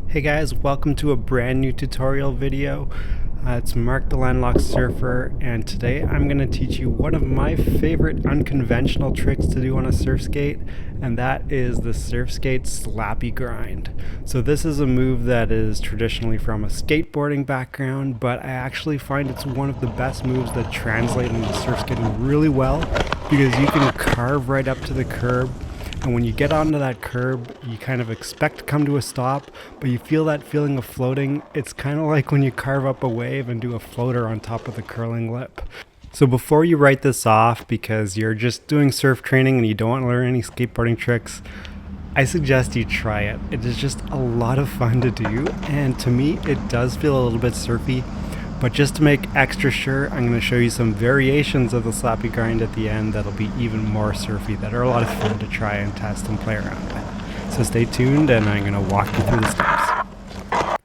Hey guys, welcome to a brand new tutorial video. It's Mark the Landlocked Surfer, and today I'm going to teach you one of my favorite unconventional tricks to do on a surf skate, and that is the Surfskate Slappy grind. So this is a move that is traditionally from a skateboarding background, but I actually find it's one of the best moves that translate into surf skating really well, because you can carve right up to the curb. And when you get onto that curb, you kind of expect to come to a stop, but you feel that feeling of floating. It's kind of like when you carve up a wave and do a floater on top of the curling lip. So before you write this off because you're just doing surf training and you don't want to learn any skateboarding tricks, I suggest you try it. It is just a lot of fun to do, and to me it does feel a little bit surfy. But just to make extra sure, I'm going to show you some variations of the slappy grind at the end that'll be even more surfy, that are a lot of fun to try and test and play around with. So stay tuned and I'm going to walk you through the steps.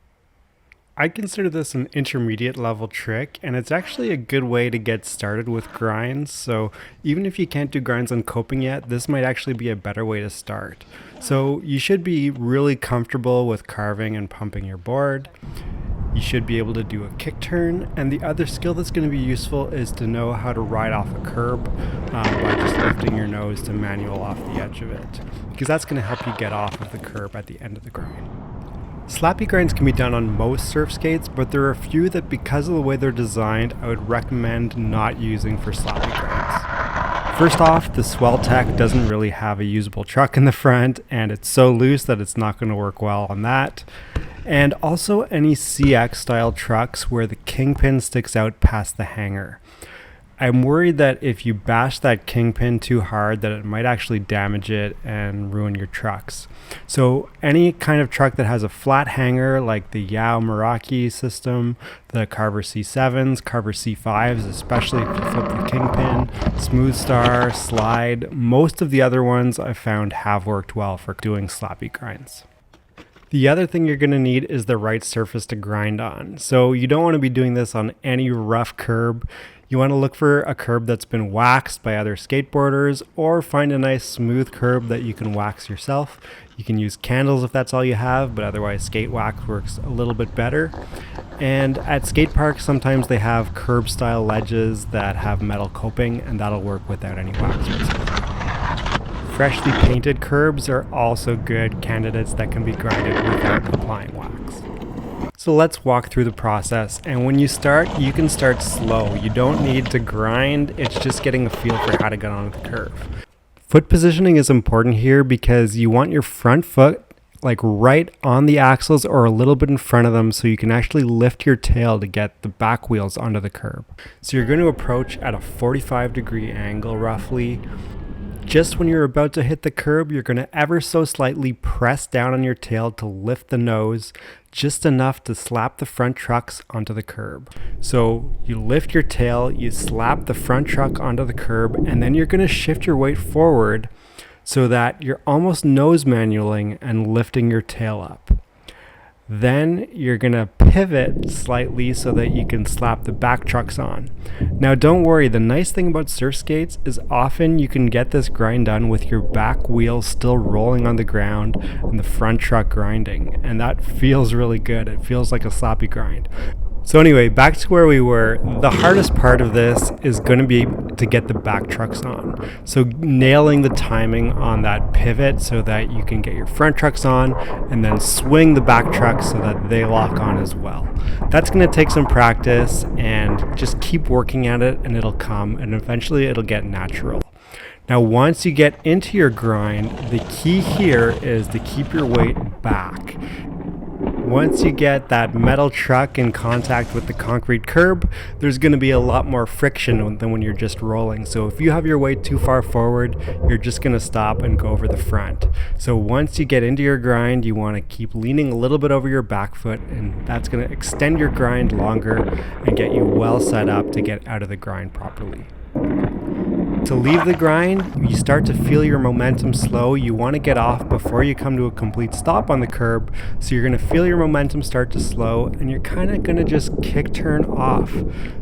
I consider this an intermediate level trick, and it's actually a good way to get started with grinds. So even if you can't do grinds on coping yet, this might actually be a better way to start. So you should be really comfortable with carving and pumping your board. You should be able to do a kick turn, and the other skill that's going to be useful is to know how to ride off a curb by just lifting your nose to manual off the edge of it, because that's going to help you get off of the curb at the end of the grind. Slappy grinds can be done on most surf skates, but there are a few that, because of the way they're designed, I would recommend not using for slappy grinds. First off, the Swell Tech doesn't really have a usable truck in the front, and it's so loose that it's not going to work well on that. And also any CX style trucks where the kingpin sticks out past the hanger. I'm worried that if you bash that kingpin too hard that it might actually damage it and ruin your trucks. So any kind of truck that has a flat hanger like the Yao Meraki system, the Carver C7s, Carver C5s, especially if you flip the kingpin, Smooth Star, Slide, most of the other ones I've found have worked well for doing slappy grinds. The other thing you're going to need is the right surface to grind on. So you don't want to be doing this on any rough curb. You want to look for a curb that's been waxed by other skateboarders, or find a nice smooth curb that you can wax yourself. You can use candles if that's all you have, but otherwise skate wax works a little bit better. And at skate parks, sometimes they have curb style ledges that have metal coping, and that'll work without any wax whatsoever. Freshly painted curbs are also good candidates that can be grinded without applying wax. So let's walk through the process, and when you start, you can start slow. You don't need to grind, it's just getting a feel for how to get onto the curve. Foot positioning is important here because you want your front foot like right on the axles or a little bit in front of them, so you can actually lift your tail to get the back wheels onto the curb. So you're going to approach at a 45-degree angle roughly. Just when you're about to hit the curb, you're going to ever so slightly press down on your tail to lift the nose, just enough to slap the front trucks onto the curb. So you lift your tail, you slap the front truck onto the curb, and then you're going to shift your weight forward so that you're almost nose manualing and lifting your tail up. Then you're going to pivot slightly so that you can slap the back trucks on. Now don't worry, the nice thing about surf skates is often you can get this grind done with your back wheels still rolling on the ground and the front truck grinding, and that feels really good. It feels like a slappy grind. So anyway, back to where we were. The hardest part of this is going to be to get the back trucks on. So nailing the timing on that pivot so that you can get your front trucks on and then swing the back trucks so that they lock on as well. That's going to take some practice, and just keep working at it and it'll come, and eventually it'll get natural. Now once you get into your grind, the key here is to keep your weight back. Once you get that metal truck in contact with the concrete curb, there's going to be a lot more friction than when you're just rolling. So if you have your weight too far forward, you're just going to stop and go over the front. So once you get into your grind, you want to keep leaning a little bit over your back foot, and that's going to extend your grind longer and get you well set up to get out of the grind properly. To leave the grind, you start to feel your momentum slow. You want to get off before you come to a complete stop on the curb. So you're going to feel your momentum start to slow, and you're kind of going to just kick turn off.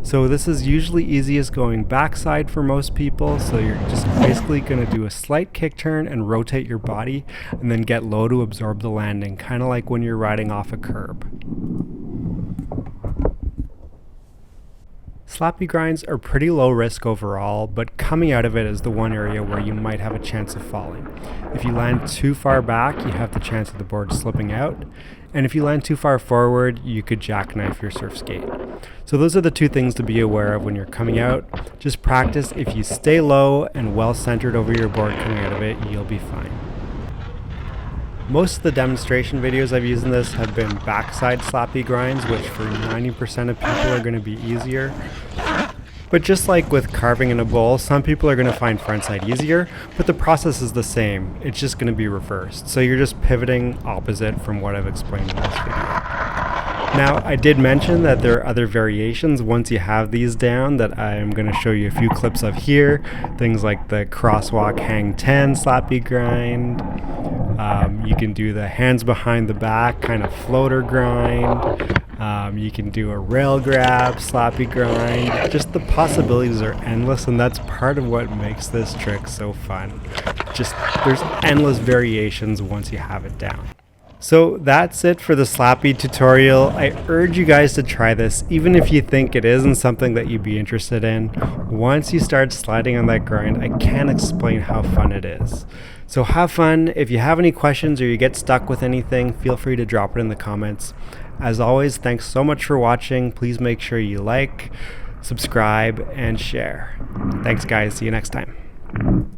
So this is usually easiest going backside for most people. So you're just basically going to do a slight kick turn and rotate your body and then get low to absorb the landing, kind of like when you're riding off a curb. Slappy grinds are pretty low risk overall, but coming out of it is the one area where you might have a chance of falling. If you land too far back, you have the chance of the board slipping out, and if you land too far forward, you could jackknife your surf skate. So those are the two things to be aware of when you're coming out. Just practice. If you stay low and well centered over your board coming out of it, you'll be fine. Most of the demonstration videos I've used in this have been backside slappy grinds, which for 90% of people are going to be easier. But just like with carving in a bowl, some people are going to find frontside easier, but the process is the same. It's just going to be reversed. So you're just pivoting opposite from what I've explained in this video. Now, I did mention that there are other variations once you have these down that I'm going to show you a few clips of here. Things like the crosswalk hang 10 slappy grind. You can do the hands behind the back kind of floater grind. You can do a rail grab, slappy grind. Just the possibilities are endless, and that's part of what makes this trick so fun. Just there's endless variations once you have it down. So that's it for the slappy tutorial. I urge you guys to try this, even if you think it isn't something that you'd be interested in. Once you start sliding on that grind, I can't explain how fun it is. So have fun. If you have any questions or you get stuck with anything, feel free to drop it in the comments. As always, thanks so much for watching. Please make sure you like, subscribe, and share. Thanks guys. See you next time.